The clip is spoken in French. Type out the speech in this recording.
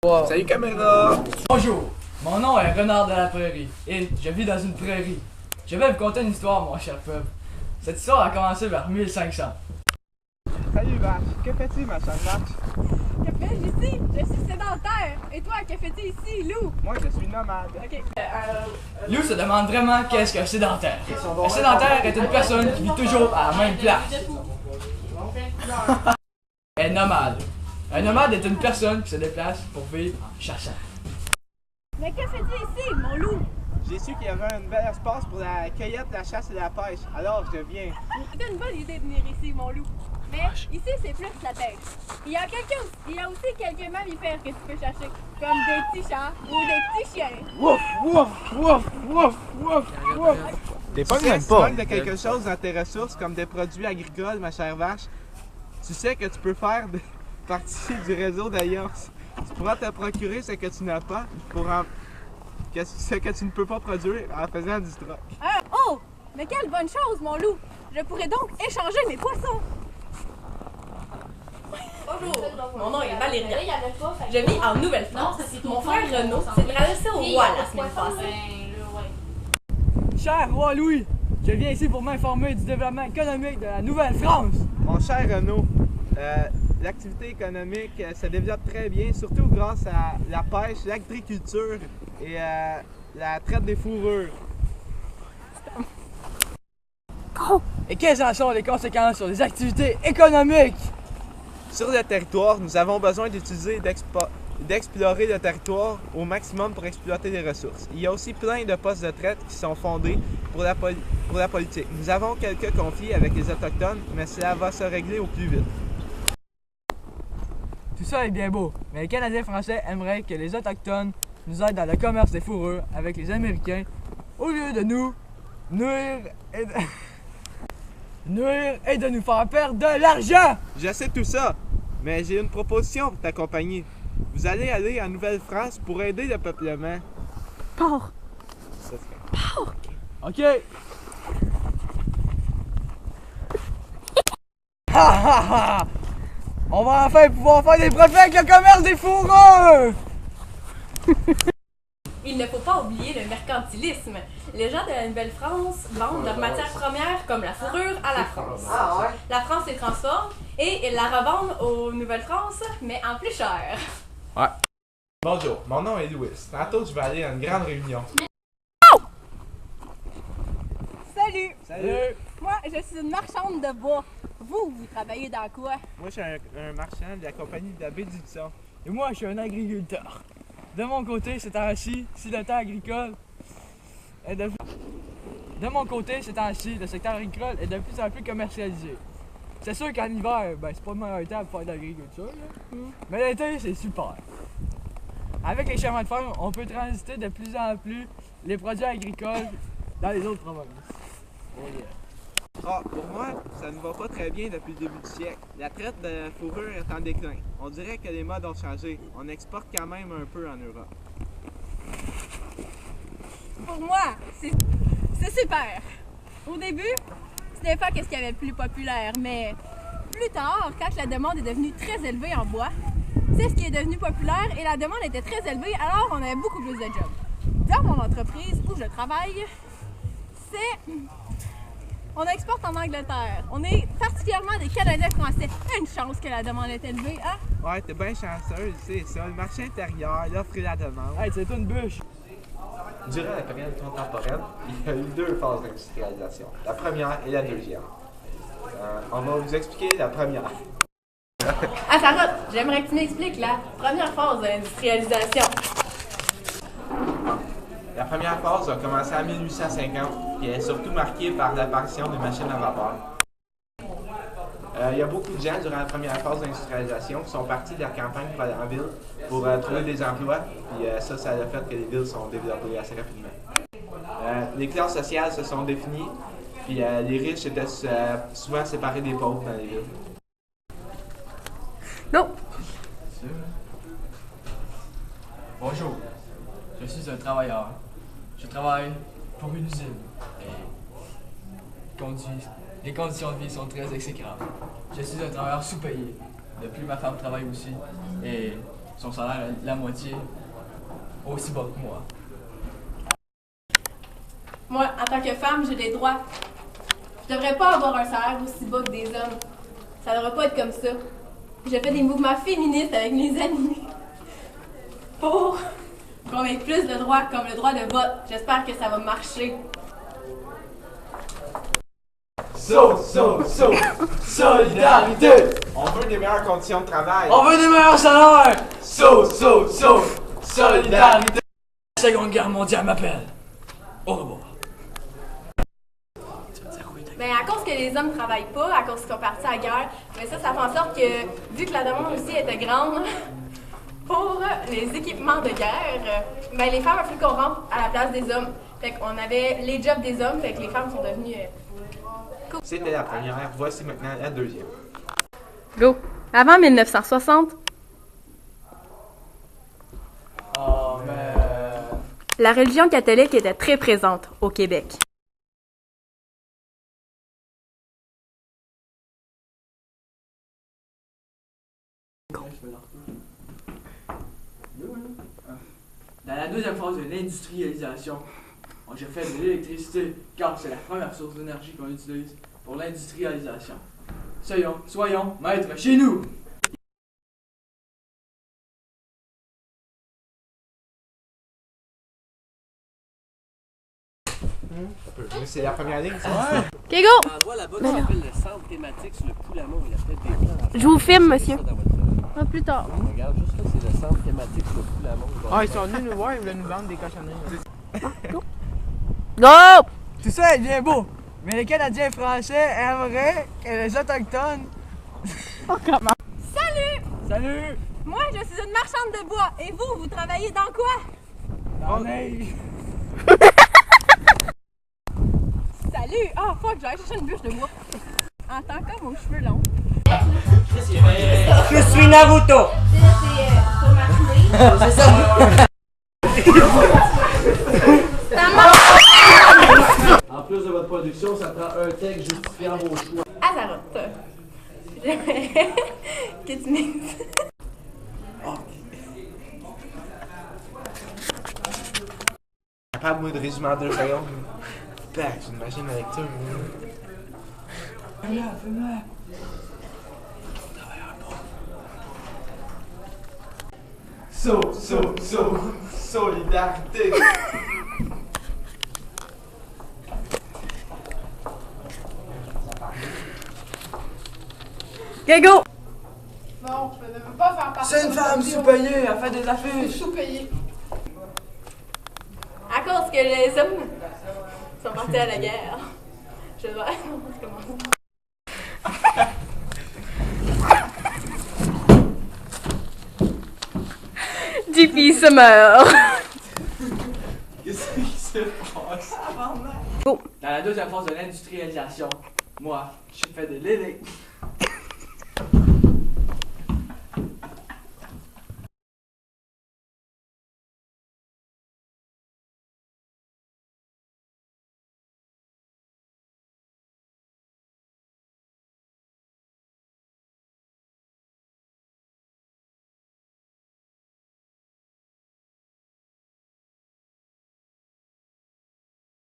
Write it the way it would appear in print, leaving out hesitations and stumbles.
Wow. Salut caméra! Bonjour, mon nom est Renard de la Prairie et je vis dans une prairie. Je vais vous conter une histoire, mon cher peuple. Cette histoire a commencé vers 1500. Salut vache, que fais-tu ma chère vache? Que fais-je ici? Je suis sédentaire. Et toi, que fais-tu ici, loup? Moi je suis nomade. Ok. Lou se demande vraiment qu'est-ce qu'un sédentaire. Un sédentaire est une personne qui vit toujours à la même place. Un nomade. Un nomade est une personne qui se déplace pour vivre en chassant. Mais que fais-tu ici, mon loup? J'ai su qu'il y avait un bel espace pour la cueillette, la chasse et la pêche, alors je viens. C'est une bonne idée de venir ici, mon loup. Mais ici, c'est plus la tête. Il y a aussi quelques mammifères que tu peux chercher, comme des petits chats ou des petits chiens. Wouf, wouf, wouf, wouf, wouf, wouf. T'es pas même pas. De quelque chose dans tes ressources, comme des produits agricoles, ma chère vache, tu sais que tu peux faire partie du réseau d'Alliance. Tu pourras te procurer ce que tu n'as pas ce que tu ne peux pas produire en faisant du troc. Oh! Mais quelle bonne chose, mon loup! Je pourrais donc échanger mes poissons. Bonjour, mon nom est Valéria. Je vis en Nouvelle-France. Mon frère Renaud s'est adressé au roi la semaine passée. Cher roi Louis, je viens ici pour m'informer du développement économique de la Nouvelle-France. Mon cher Renaud, l'activité économique se développe très bien, surtout grâce à la pêche, l'agriculture et la traite des fourrures. Et quelles en sont les conséquences sur les activités économiques? Sur le territoire, nous avons besoin d'utiliser et d'explorer le territoire au maximum pour exploiter les ressources. Il y a aussi plein de postes de traite qui sont fondés pour la politique. Nous avons quelques conflits avec les Autochtones, mais cela va se régler au plus vite. Tout ça est bien beau, mais les Canadiens français aimeraient que les Autochtones nous aident dans le commerce des fourrures avec les Américains au lieu de nous nuire et de nous faire perdre de l'argent! Je sais tout ça, mais j'ai une proposition pour t'accompagner. Vous allez aller en Nouvelle-France pour aider le peuplement. Port. Port. OK. On va enfin pouvoir faire des profits avec le commerce des fourrures! Il ne faut pas oublier le mercantilisme. Les gens de la Nouvelle-France vendent leurs matières premières comme la fourrure à la France. La France les transforme et ils la revendent aux Nouvelle-France, mais en plus cher. Ouais. Bonjour, mon nom est Louis. Tantôt, je vais aller à une grande réunion. Salut! Salut! Moi, je suis une marchande de bois. Vous travaillez dans quoi? Moi, je suis un marchand de la compagnie de la baie d'Hudson. Et moi, je suis un agriculteur. De mon côté, c'est ainsi, si le temps agricole est de mon côté, c'est ainsi, le secteur agricole est de plus en plus commercialisé. C'est sûr qu'en hiver, c'est pas le meilleur temps pour faire de l'agriculture, mais l'été, c'est super. Avec les chemins de fer, on peut transiter de plus en plus les produits agricoles dans les autres provinces. Oh yeah. Ah, pour moi, ça ne va pas très bien depuis le début du siècle. La traite de fourrure est en déclin. On dirait que les modes ont changé. On exporte quand même un peu en Europe. Pour moi, c'est super. Au début, c'était pas ce qu'il y avait de plus populaire, mais plus tard, quand la demande est devenue très élevée en bois, c'est ce qui est devenu populaire et la demande était très élevée, alors on avait beaucoup plus de jobs. Dans mon entreprise où je travaille, on exporte en Angleterre. On est particulièrement des Canadiens français. Une chance que la demande est élevée, hein? Ouais, t'es bien chanceuse, c'est ça. Le marché intérieur, l'offre et la demande. Hey, c'est une bûche! Durant la période contemporaine, il y a eu deux phases d'industrialisation, la première et la deuxième. On va vous expliquer la première. Ah, Charlotte, j'aimerais que tu m'expliques la première phase d'industrialisation. La première phase a commencé en 1850 et est surtout marquée par l'apparition des machines à vapeur. Il y a beaucoup de gens durant la première phase d'industrialisation qui sont partis de la campagne pour aller en ville pour trouver des emplois. Puis ça a fait que les villes sont développées assez rapidement. Les classes sociales se sont définies, puis les riches étaient souvent séparés des pauvres dans les villes. Non! Bonjour, je suis un travailleur. Je travaille pour une usine et les conditions de vie sont très exécrables. Je suis un travailleur sous-payé. Depuis, ma femme travaille aussi et son salaire est la moitié, aussi bas que moi. Moi, en tant que femme, j'ai des droits. Je devrais pas avoir un salaire aussi bas que des hommes. Ça devrait pas être comme ça. J'ai fait des mouvements féministes avec mes amis pour qu'on ait plus de droits, comme le droit de vote. J'espère que ça va marcher. Solidarité! On veut des meilleures conditions de travail. On veut des meilleurs salaires! Solidarité! La Seconde Guerre mondiale m'appelle. Au revoir. Ben, à cause que les hommes travaillent pas, à cause qu'ils sont partis à la guerre, mais ça fait en sorte que, vu que la demande aussi était grande pour les équipements de guerre, ben, les femmes ont fallu qu'on rentre à la place des hommes. Fait qu'on avait les jobs des hommes, fait que les femmes sont devenues... C'était la première, voici maintenant la deuxième. Go! Avant 1960, Oh, mais... la religion catholique était très présente au Québec. Dans la deuxième phase de l'industrialisation, j'ai fait de l'électricité car c'est la première source d'énergie qu'on utilise pour l'industrialisation. Soyons maîtres chez nous! C'est la première ligne, ça? OK, go! L'endroit là-bas qui s'appelle le centre thématique sur le Poulamont. Il y a peut-être des plans. Je vous filme, monsieur. Dans votre téléphone. Pas plus tard. Regarde, juste là, c'est le centre thématique sur le Poulamont. Ah, ils sont venus nous voir, ils voulaient nous vendre des cochonneries. Go! Tout ça est bien beau, mais les Canadiens français aimeraient que les Autochtones... Salut! Salut! Moi, je suis une marchande de bois. Et vous, vous travaillez dans quoi? Dans la neige! Salut! Ah, fuck, j'allais chercher une bûche de bois. En tant qu'homme aux cheveux longs. Je suis Naruto. En plus de votre production, ça prend un texte justifiant vos choix. Azaroth. Que tu mixes. Capable, moi, de résumer en 2 secondes. Back, c'est une machine à lecture. Fais-moi! Solidarité! OK, go! Non, je ne veux pas faire partie. C'est une femme sous-payée, elle fait des affiches! Sous-payé. À cause que les hommes sont partis à la guerre. Je vais recommencer. JP se meurt. Qu'est-ce qui se passe? Dans la deuxième phase de l'industrialisation, moi, j'ai fait de l'électricité.